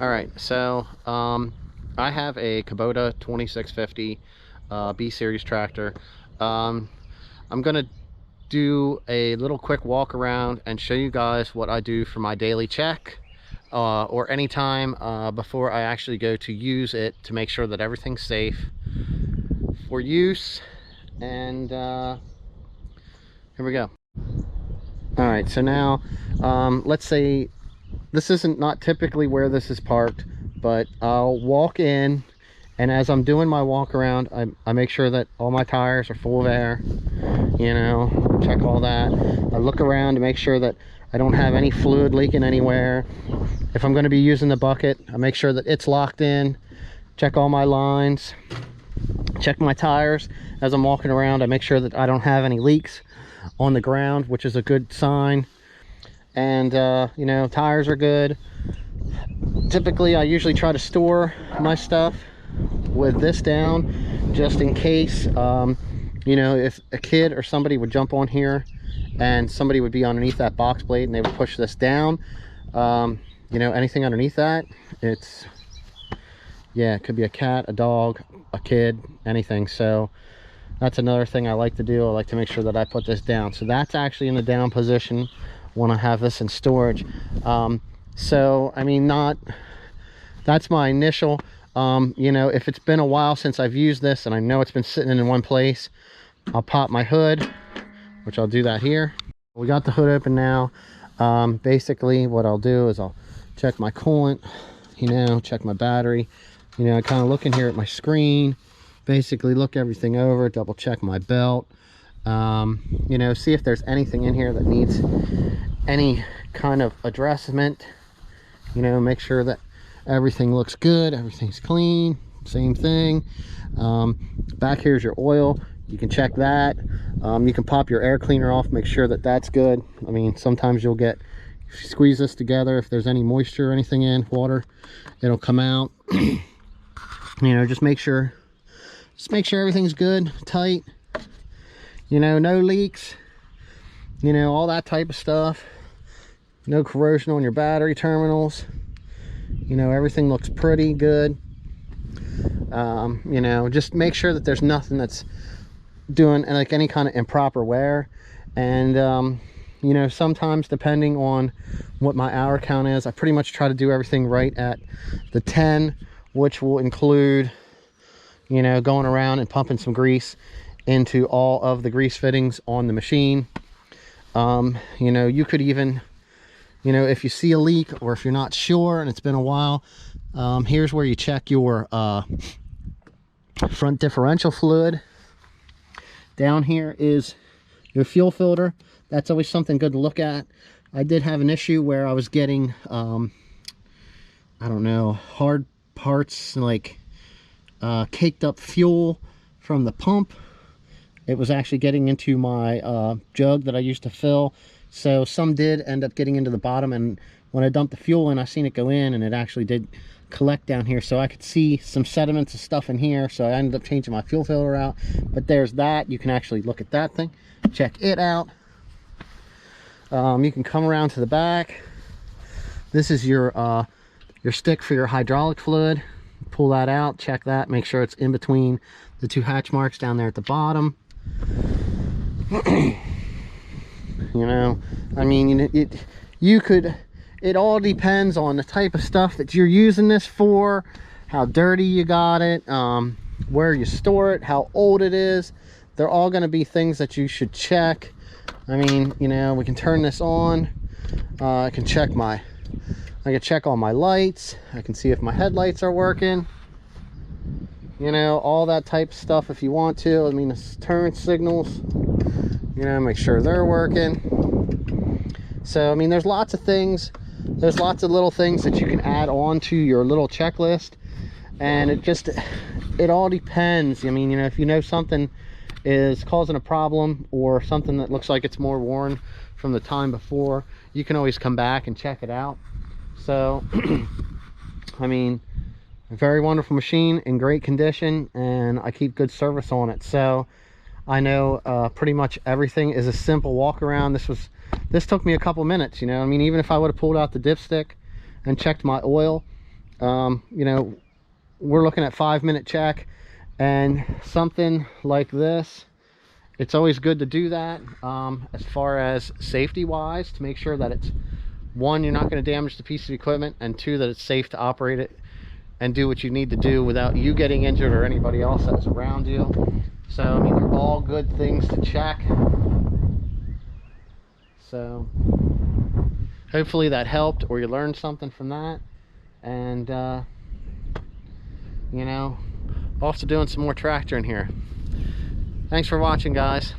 All right, so I have a Kubota 2650 B series tractor. I'm gonna do a little quick walk around and show you guys what I do for my daily check, or anytime before I actually go to use it, to make sure that everything's safe for use. And here we go. All right, so now let's say this isn't not typically where this is parked, but I'll walk in, and as I'm doing my walk around, I make sure that all my tires are full of air, you know, check all that. I look around to make sure that I don't have any fluid leaking anywhere. If I'm going to be using the bucket, I make sure that it's locked in, check all my lines, check my tires as I'm walking around. I make sure that I don't have any leaks on the ground, which is a good sign. And you know, tires are good. Typically I usually try to store my stuff with this down, just in case you know, if a kid or somebody would jump on here and somebody would be underneath that box blade and they would push this down, you know, anything underneath that, it's, yeah, it could be a cat, a dog, a kid, anything. So that's another thing I like to do. I like to make sure that I put this down. So that's actually in the down position when I have this in storage. So I mean, that's my initial, you know, if it's been a while since I've used this and I know it's been sitting in one place, I'll pop my hood, which I'll do that here. We got the hood open now. Basically what I'll do is I'll check my coolant, you know, check my battery, you know, I kind of look in here at my screen, basically look everything over, double check my belt, you know, see if there's anything in here that needs any kind of addressment, you know, make sure that everything looks good, everything's clean. Same thing. Back here's your oil, you can check that. You can pop your air cleaner off, make sure that that's good. I mean, sometimes you'll get, if you squeeze this together, if there's any moisture or anything in water, it'll come out. You know, just make sure everything's good, tight, you know, no leaks, you know, all that type of stuff. No corrosion on your battery terminals, you know, everything looks pretty good. You know, just make sure that there's nothing that's doing like any kind of improper wear. And you know, sometimes depending on what my hour count is, I pretty much try to do everything right at the 10, which will include, you know, going around and pumping some grease into all of the grease fittings on the machine. You know, you could even, you know, if you see a leak or if you're not sure and it's been a while, here's where you check your front differential fluid. Down here is your fuel filter. That's always something good to look at. I did have an issue where I was getting I don't know, hard parts, like caked up fuel from the pump. It was actually getting into my jug that I used to fill, so some did end up getting into the bottom, and when I dumped the fuel in, I seen it go in and it actually did collect down here, so I could see some sediments and stuff in here, so I ended up changing my fuel filter out. But there's that, you can actually look at that thing, check it out. You can come around to the back. This is your stick for your hydraulic fluid. Pull that out, check that, make sure it's in between the two hatch marks down there at the bottom. You know, I mean, it all depends on the type of stuff that you're using this for, how dirty you got it, where you store it, how old it is. They're all going to be things that you should check. I mean, you know, we can turn this on. I can check all my lights. I can see if my headlights are working. You know, all that type of stuff if you want to. I mean, the turn signals, you know, make sure they're working. So, I mean, there's lots of things. There's lots of little things that you can add on to your little checklist. And it all depends. I mean, you know, if you know something is causing a problem or something that looks like it's more worn from the time before, you can always come back and check it out. So, I mean, a very wonderful machine in great condition, and I keep good service on it. So I know pretty much everything is a simple walk around. This took me a couple minutes, you know. I mean, even if I would have pulled out the dipstick and checked my oil, You know, we're looking at 5-minute check, and something like this, it's always good to do that, as far as safety wise, to make sure that it's, one, you're not going to damage the piece of equipment, and two, that it's safe to operate it and do what you need to do without you getting injured or anybody else that's around you. So I mean, they're all good things to check. So hopefully that helped, or you learned something from that. And you know, off to doing some more tractor in here. Thanks for watching, guys.